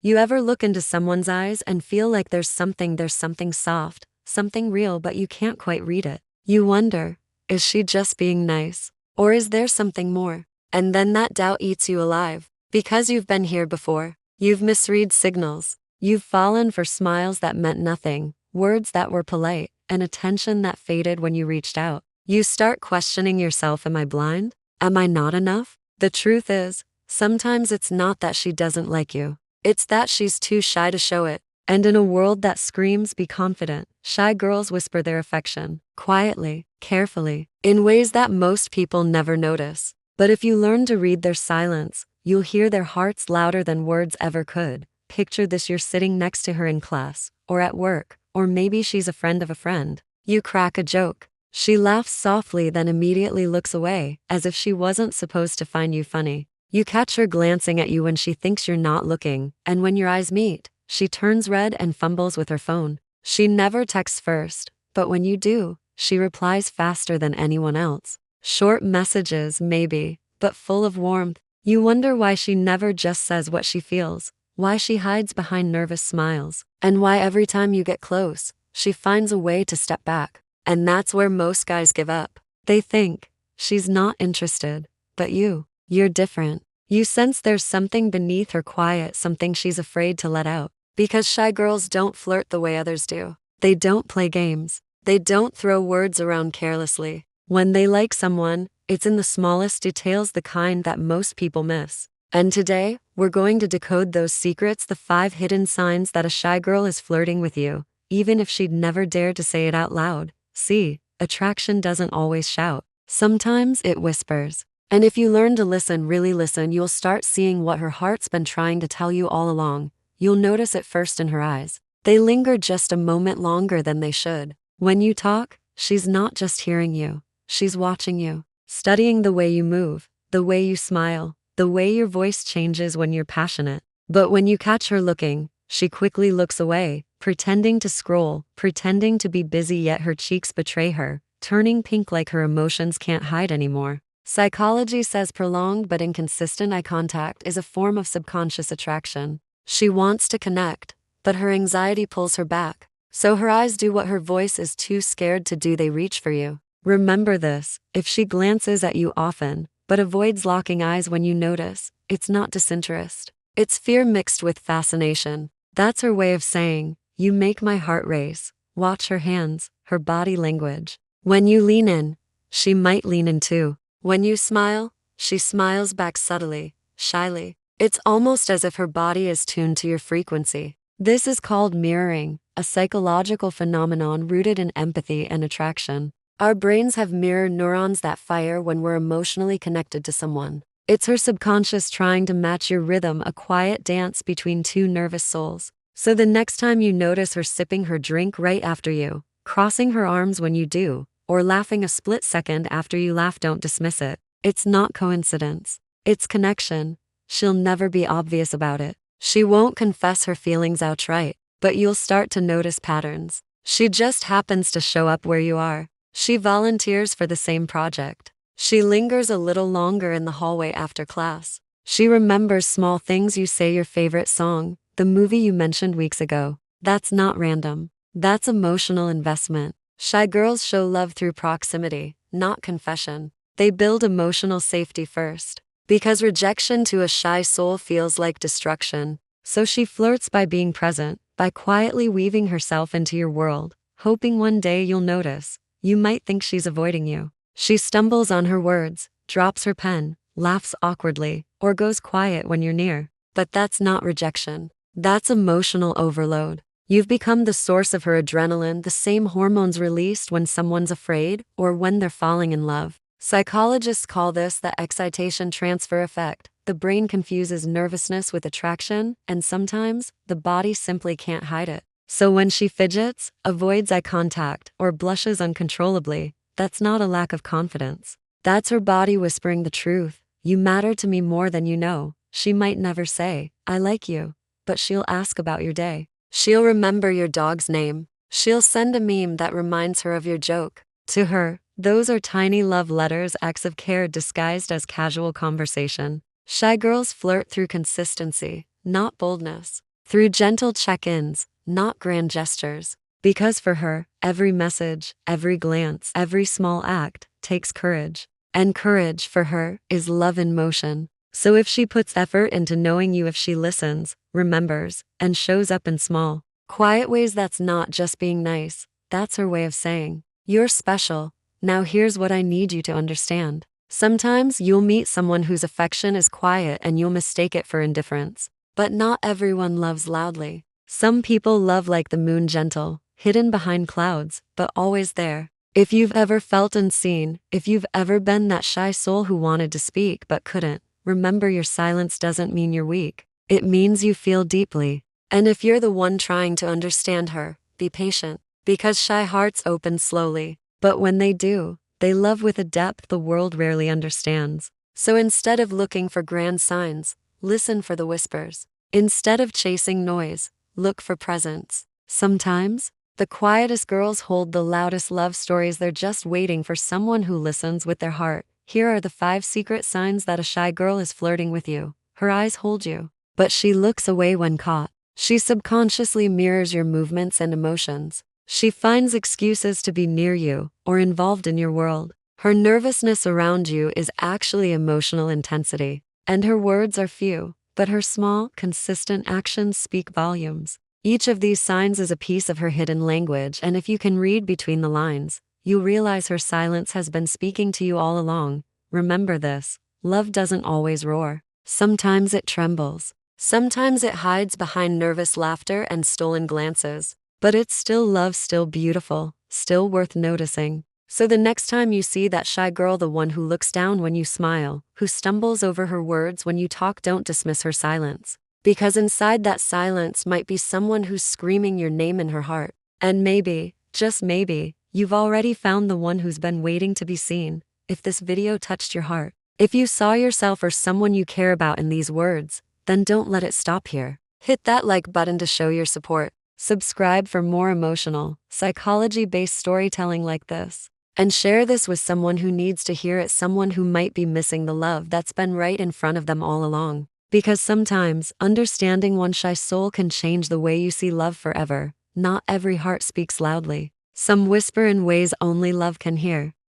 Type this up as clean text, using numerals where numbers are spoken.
You ever look into someone's eyes and feel like there's something soft, something real, but you can't quite read it? You wonder, is she just being nice? Or is there something more? And then that doubt eats you alive. Because you've been here before. You've misread signals. You've fallen for smiles that meant nothing, words that were polite, and attention that faded when you reached out. You start questioning yourself. Am I blind? Am I not enough? The truth is, sometimes it's not that she doesn't like you. It's that she's too shy to show it. And in a world that screams be confident, shy girls whisper their affection, quietly, carefully, in ways that most people never notice. But if you learn to read their silence, you'll hear their hearts louder than words ever could. Picture this: you're sitting next to her in class, or at work, or maybe she's a friend of a friend. You crack a joke. She laughs softly, then immediately looks away, as if she wasn't supposed to find you funny. You catch her glancing at you when she thinks you're not looking, and when your eyes meet, she turns red and fumbles with her phone. She never texts first, but when you do, she replies faster than anyone else. Short messages, maybe, but full of warmth. You wonder why she never just says what she feels, why she hides behind nervous smiles, and why every time you get close, she finds a way to step back. And that's where most guys give up. They think, she's not interested, but you're different. You sense there's something beneath her quiet, something she's afraid to let out. Because shy girls don't flirt the way others do. They don't play games. They don't throw words around carelessly. When they like someone, it's in the smallest details, the kind that most people miss. And today, we're going to decode those secrets, the 5 hidden signs that a shy girl is flirting with you, even if she'd never dared to say it out loud. See, attraction doesn't always shout. Sometimes it whispers. And if you learn to listen, really listen, you'll start seeing what her heart's been trying to tell you all along. You'll notice it first in her eyes. They linger just a moment longer than they should. When you talk, she's not just hearing you. She's watching you, studying the way you move, the way you smile, the way your voice changes when you're passionate. But when you catch her looking, she quickly looks away, pretending to scroll, pretending to be busy, yet her cheeks betray her, turning pink like her emotions can't hide anymore. Psychology says prolonged but inconsistent eye contact is a form of subconscious attraction. She wants to connect, but her anxiety pulls her back. So her eyes do what her voice is too scared to do: they reach for you. Remember this: if she glances at you often, but avoids locking eyes when you notice, it's not disinterest. It's fear mixed with fascination. That's her way of saying, you make my heart race. Watch her hands, her body language. When you lean in, she might lean in too. When you smile, she smiles back subtly, shyly. It's almost as if her body is tuned to your frequency. This is called mirroring, a psychological phenomenon rooted in empathy and attraction. Our brains have mirror neurons that fire when we're emotionally connected to someone. It's her subconscious trying to match your rhythm, a quiet dance between two nervous souls. So the next time you notice her sipping her drink right after you, crossing her arms when you do, or laughing a split second after you laugh, don't dismiss it. It's not coincidence. It's connection. She'll never be obvious about it. She won't confess her feelings outright, but you'll start to notice patterns. She just happens to show up where you are. She volunteers for the same project. She lingers a little longer in the hallway after class. She remembers small things you say, your favorite song, the movie you mentioned weeks ago. That's not random. That's emotional investment. Shy girls show love through proximity, not confession. They build emotional safety first. Because rejection to a shy soul feels like destruction. So she flirts by being present, by quietly weaving herself into your world, hoping one day you'll notice. You might think she's avoiding you. She stumbles on her words, drops her pen, laughs awkwardly, or goes quiet when you're near. But that's not rejection. That's emotional overload. You've become the source of her adrenaline, the same hormones released when someone's afraid or when they're falling in love. Psychologists call this the excitation transfer effect. The brain confuses nervousness with attraction, and sometimes the body simply can't hide it. So when she fidgets, avoids eye contact, or blushes uncontrollably, that's not a lack of confidence. That's her body whispering the truth. You matter to me more than you know. She might never say, I like you, but she'll ask about your day. She'll remember your dog's name. She'll send a meme that reminds her of your joke. To her, those are tiny love letters, acts of care disguised as casual conversation. Shy girls flirt through consistency, not boldness. through gentle check-ins, not grand gestures. Because for her, every message, every glance, every small act takes courage. And courage, for her, is love in motion. So if she puts effort into knowing you, if she listens, remembers, and shows up in small, quiet ways, that's not just being nice. That's her way of saying, you're special. Now here's what I need you to understand. Sometimes you'll meet someone whose affection is quiet and you'll mistake it for indifference. But not everyone loves loudly. Some people love like the moon, gentle, hidden behind clouds, but always there. If you've ever felt unseen, if you've ever been that shy soul who wanted to speak but couldn't, remember your silence doesn't mean you're weak. It means you feel deeply. And if you're the one trying to understand her, be patient. Because shy hearts open slowly. But when they do, they love with a depth the world rarely understands. So instead of looking for grand signs, listen for the whispers. Instead of chasing noise, look for presence. Sometimes, the quietest girls hold the loudest love stories. They're just waiting for someone who listens with their heart. Here are the 5 secret signs that a shy girl is flirting with you. Her eyes hold you, but she looks away when caught. She subconsciously mirrors your movements and emotions. She finds excuses to be near you or involved in your world. Her nervousness around you is actually emotional intensity. And her words are few, but her small, consistent actions speak volumes. Each of these signs is a piece of her hidden language, and if you can read between the lines, you'll realize her silence has been speaking to you all along. Remember this: love doesn't always roar. Sometimes it trembles. Sometimes it hides behind nervous laughter and stolen glances. But it's still love, still beautiful, still worth noticing. So the next time you see that shy girl, the one who looks down when you smile, who stumbles over her words when you talk, don't dismiss her silence. Because inside that silence might be someone who's screaming your name in her heart. And maybe, just maybe, you've already found the one who's been waiting to be seen. If this video touched your heart, if you saw yourself or someone you care about in these words, then don't let it stop here. Hit that like button to show your support. Subscribe for more emotional, psychology-based storytelling like this. And share this with someone who needs to hear it, someone who might be missing the love that's been right in front of them all along. Because sometimes, understanding one shy soul can change the way you see love forever. Not every heart speaks loudly. Some whisper in ways only love can hear.